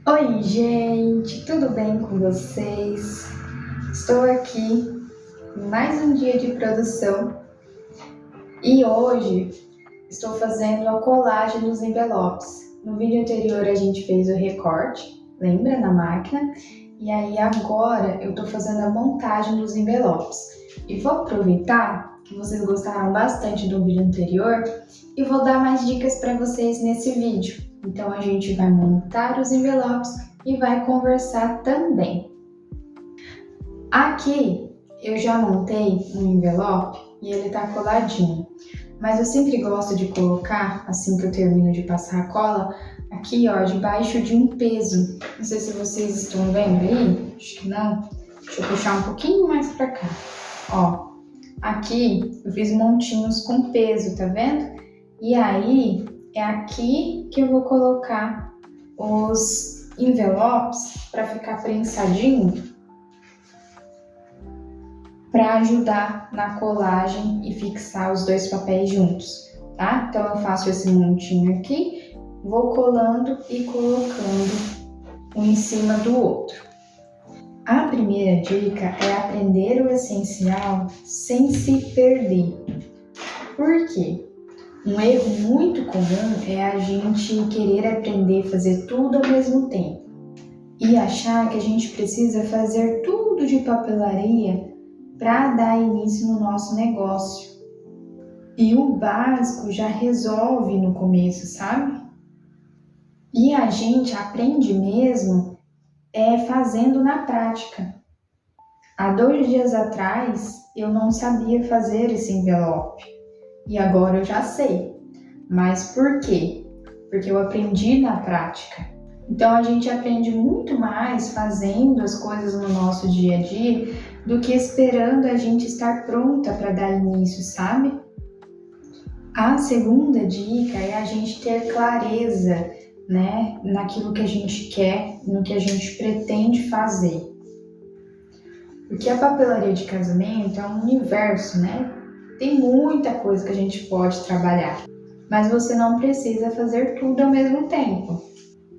Oi, gente, tudo bem com vocês? Estou aqui em mais um dia de produção e hoje estou fazendo a colagem dos envelopes. No vídeo anterior a gente fez o recorte, lembra, na máquina? E aí agora eu estou fazendo a montagem dos envelopes. E vou aproveitar que vocês gostaram bastante do vídeo anterior e vou dar mais dicas para vocês nesse vídeo. Então a gente vai montar os envelopes e vai conversar também. Aqui eu já montei um envelope e ele tá coladinho, mas eu sempre gosto de colocar, assim que eu termino de passar a cola, aqui ó, debaixo de um peso. Não sei se vocês estão vendo aí, acho que não. Deixa eu puxar um pouquinho mais pra cá. Ó, aqui eu fiz montinhos com peso, tá vendo? E aí é aqui que eu vou colocar os envelopes para ficar prensadinho, para ajudar na colagem e fixar os dois papéis juntos, tá? Então eu faço esse montinho aqui, vou colando e colocando um em cima do outro. A primeira dica é aprender o essencial sem se perder. Por quê? Um erro muito comum é a gente querer aprender a fazer tudo ao mesmo tempo e achar que a gente precisa fazer tudo de papelaria para dar início no nosso negócio. E o básico já resolve no começo, sabe? E a gente aprende mesmo fazendo na prática. Há 2 dias atrás eu não sabia fazer esse envelope e agora eu já sei. Mas por quê? Porque eu aprendi na prática. Então a gente aprende muito mais fazendo as coisas no nosso dia a dia do que esperando a gente estar pronta para dar início, sabe? A segunda dica é a gente ter clareza, né, naquilo que a gente quer, no que a gente pretende fazer. Porque a papelaria de casamento é um universo, né? Tem muita coisa que a gente pode trabalhar, mas você não precisa fazer tudo ao mesmo tempo.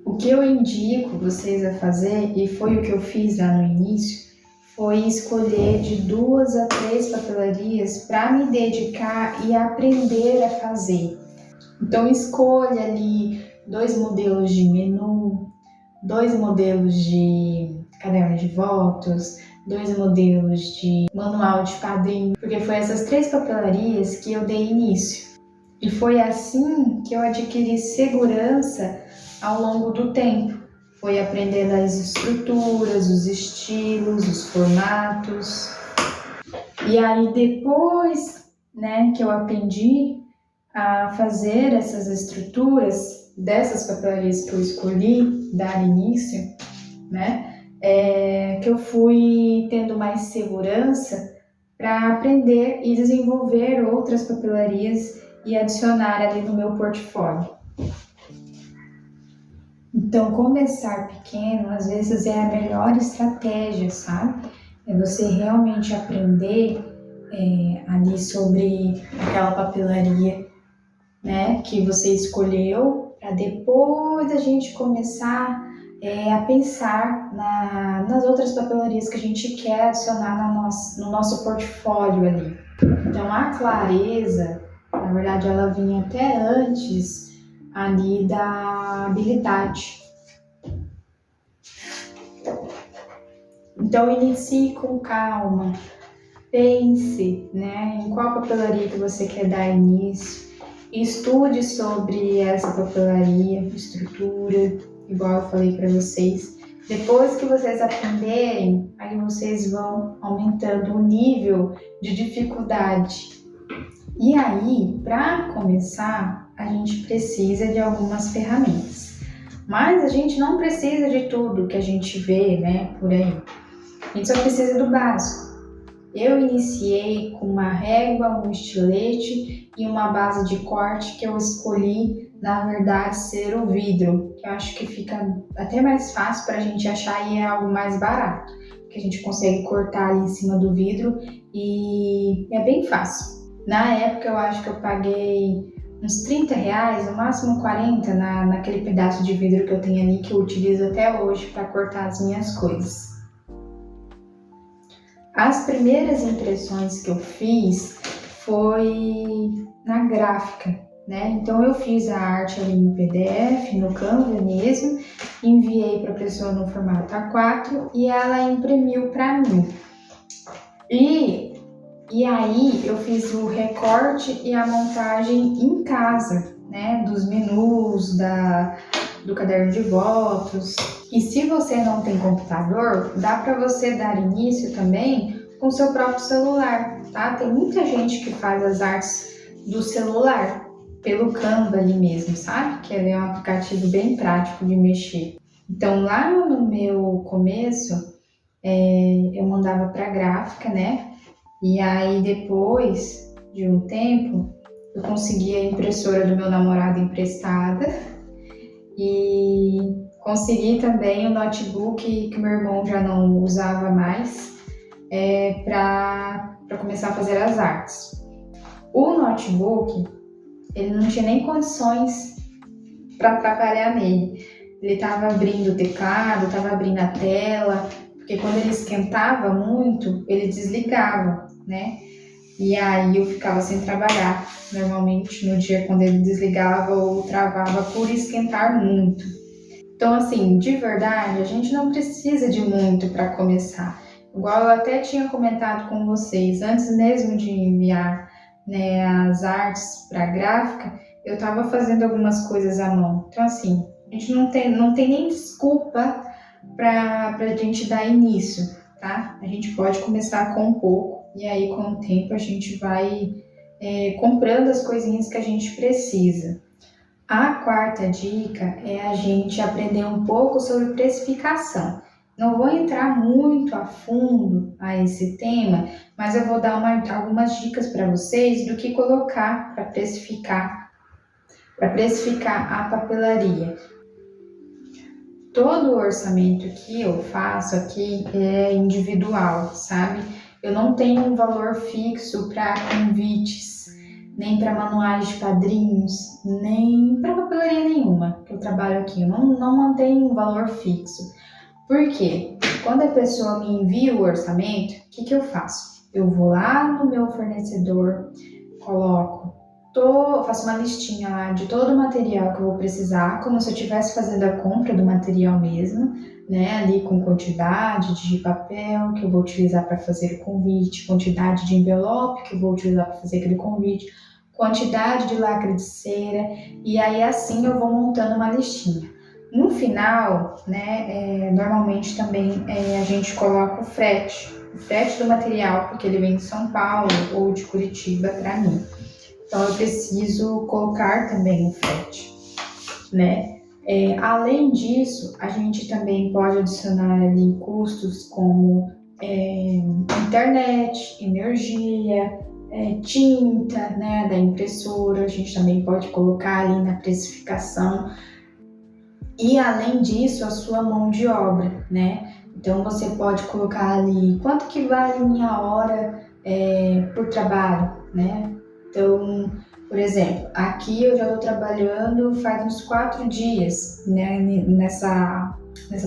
O que eu indico vocês a fazer, e foi o que eu fiz lá no início, foi escolher de 2 a 3 papelarias para me dedicar e aprender a fazer. Então escolha ali 2 modelos de menu, 2 modelos de caderno de votos, 2 modelos de manual de padrinho, porque foi essas 3 papelarias que eu dei início. E foi assim que eu adquiri segurança ao longo do tempo. Foi aprendendo as estruturas, os estilos, os formatos. E aí depois, né, que eu aprendi a fazer essas estruturas dessas papelarias que eu escolhi dar início, né, que eu fui tendo mais segurança para aprender e desenvolver outras papelarias e adicionar ali no meu portfólio. Então, começar pequeno, às vezes, é a melhor estratégia, sabe? É você realmente aprender ali sobre aquela papelaria, né, que você escolheu, para depois a gente começar a pensar nas outras papelarias que a gente quer adicionar no nosso portfólio ali. Então, a clareza, na verdade, ela vinha até antes ali da habilidade. Então inicie com calma, pense, né, em qual papelaria que você quer dar início, estude sobre essa papelaria, estrutura, igual eu falei para vocês. Depois que vocês aprenderem, aí vocês vão aumentando o nível de dificuldade. E aí, para começar, a gente precisa de algumas ferramentas. Mas a gente não precisa de tudo que a gente vê, né, por aí. A gente só precisa do básico. Eu iniciei com uma régua, um estilete e uma base de corte que eu escolhi, na verdade, ser o vidro. Que eu acho que fica até mais fácil para a gente achar e é algo mais barato. Que a gente consegue cortar ali em cima do vidro e é bem fácil. Na época eu acho que eu paguei uns R$ 30, no máximo 40 naquele pedaço de vidro que eu tenho ali, que eu utilizo até hoje para cortar as minhas coisas. As primeiras impressões que eu fiz foi na gráfica, né? Então eu fiz a arte ali em PDF, no Canva mesmo, enviei para a pessoa no formato A4 e ela imprimiu para mim. E aí eu fiz o recorte e a montagem em casa, né? Dos menus, do caderno de votos. E se você não tem computador, dá para você dar início também com seu próprio celular, tá? Tem muita gente que faz as artes do celular, pelo Canva ali mesmo, sabe? Que ele é um aplicativo bem prático de mexer. Então lá no meu começo, eu mandava para gráfica, né? E aí depois de um tempo, eu consegui a impressora do meu namorado emprestada e consegui também o notebook que meu irmão já não usava mais para começar a fazer as artes. O notebook, ele não tinha nem condições para trabalhar nele. Ele estava abrindo o teclado, estava abrindo a tela, porque quando ele esquentava muito, ele desligava, né? E aí eu ficava sem trabalhar, normalmente no dia quando ele desligava ou travava por esquentar muito. Então, assim, de verdade, a gente não precisa de muito para começar. Igual eu até tinha comentado com vocês, antes mesmo de enviar, né, as artes para a gráfica, eu estava fazendo algumas coisas à mão. Então, assim, a gente não tem nem desculpa para a gente dar início, tá? A gente pode começar com um pouco e aí com o tempo a gente vai comprando as coisinhas que a gente precisa. A quarta dica é a gente aprender um pouco sobre precificação. Não vou entrar muito a fundo a esse tema, mas eu vou dar algumas dicas para vocês do que colocar para precificar a papelaria. Todo o orçamento que eu faço aqui é individual, sabe? Eu não tenho um valor fixo para convites, nem para manuais de padrinhos, nem para papelaria nenhuma que eu trabalho aqui. Eu não mantenho um valor fixo. Por quê? Quando a pessoa me envia o orçamento, o que eu faço? Eu vou lá no meu fornecedor, faço uma listinha lá de todo o material que eu vou precisar, como se eu estivesse fazendo a compra do material mesmo, né? Ali com quantidade de papel que eu vou utilizar para fazer o convite, quantidade de envelope que eu vou utilizar para fazer aquele convite, quantidade de lacre de cera, e aí assim eu vou montando uma listinha. No final, né, normalmente também a gente coloca o frete do material, porque ele vem de São Paulo ou de Curitiba para mim. Então eu preciso colocar também o frete, né? Além disso, a gente também pode adicionar ali custos como internet, energia, tinta, né, da impressora, a gente também pode colocar ali na precificação. E além disso, a sua mão de obra, né? Então você pode colocar ali quanto que vale minha hora por trabalho, né? Então, por exemplo, aqui eu já estou trabalhando faz uns 4 dias, né, nessa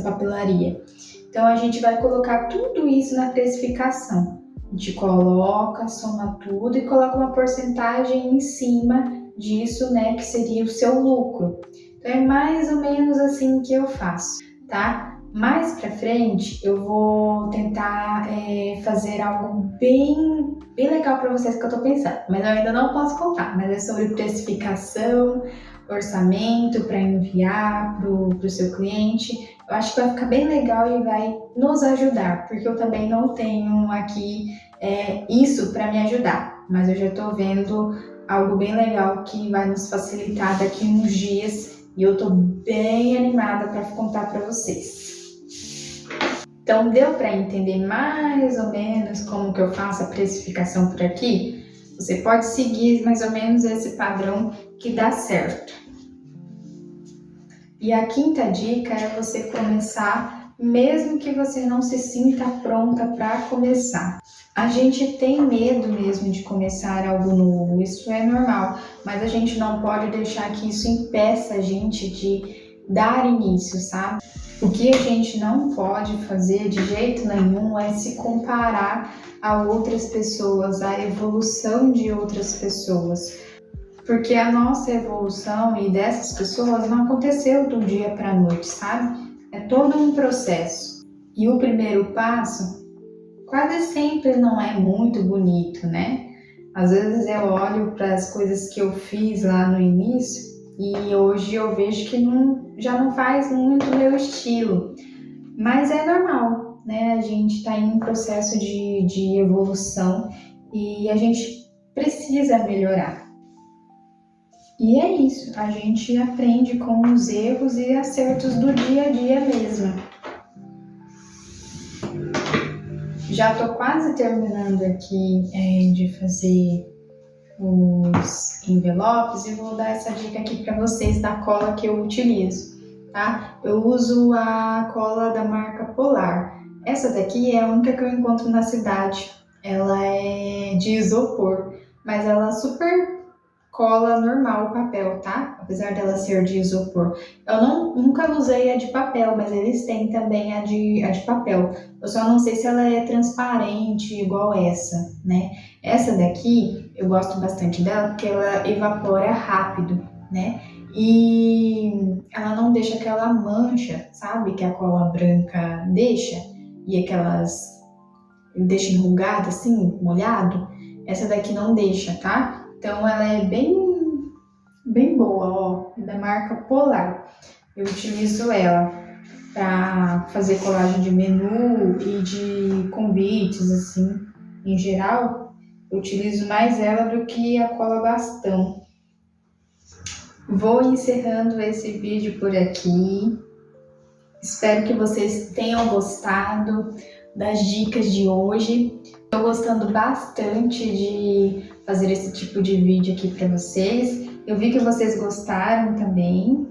papelaria. Então a gente vai colocar tudo isso na precificação. A gente coloca, soma tudo e coloca uma porcentagem em cima disso, né, que seria o seu lucro. Então é mais ou menos assim que eu faço, tá? Mais pra frente eu vou tentar fazer algo bem legal para vocês que eu tô pensando, mas eu ainda não posso contar, mas é sobre precificação, orçamento para enviar pro seu cliente. Eu acho que vai ficar bem legal e vai nos ajudar, porque eu também não tenho aqui isso para me ajudar, mas eu já tô vendo algo bem legal que vai nos facilitar daqui uns dias e eu tô bem animada para contar para vocês. Então, deu para entender mais ou menos como que eu faço a precificação por aqui? Você pode seguir mais ou menos esse padrão que dá certo. E a quinta dica é você começar mesmo que você não se sinta pronta para começar. A gente tem medo mesmo de começar algo novo, isso é normal, mas a gente não pode deixar que isso impeça a gente de dar início, sabe? O que a gente não pode fazer de jeito nenhum é se comparar a outras pessoas, a evolução de outras pessoas. Porque a nossa evolução e dessas pessoas não aconteceu do dia para a noite, sabe? É todo um processo. E o primeiro passo quase sempre não é muito bonito, né? Às vezes eu olho para as coisas que eu fiz lá no início e hoje eu vejo que já não faz muito meu estilo. Mas é normal, né? A gente está em um processo de evolução e a gente precisa melhorar. E é isso, a gente aprende com os erros e acertos do dia a dia mesmo. Já tô quase terminando aqui de fazer os envelopes e vou dar essa dica aqui para vocês da cola que eu utilizo, tá? Eu uso a cola da marca Polar. Essa daqui é a única que eu encontro na cidade. Ela é de isopor, mas ela super cola normal o papel, tá? Apesar dela ser de isopor. Eu nunca usei a de papel, mas eles têm também a de papel. Eu só não sei se ela é transparente igual essa, né? Essa daqui, eu gosto bastante dela porque ela evapora rápido, né? E ela não deixa aquela mancha, sabe? Que a cola branca deixa. E aquelas... deixa enrugado assim, molhado. Essa daqui não deixa, tá? Então ela é bem boa, ó, é da marca Polar. Eu utilizo ela para fazer colagem de menu e de convites, assim, em geral. Eu utilizo mais ela do que a cola bastão. Vou encerrando esse vídeo por aqui. Espero que vocês tenham gostado das dicas de hoje. Estou gostando bastante de fazer esse tipo de vídeo aqui para vocês. Eu vi que vocês gostaram também.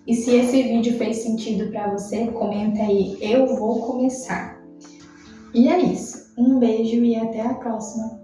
E se esse vídeo fez sentido para você, comenta aí, eu vou começar. E é isso. Um beijo e até a próxima.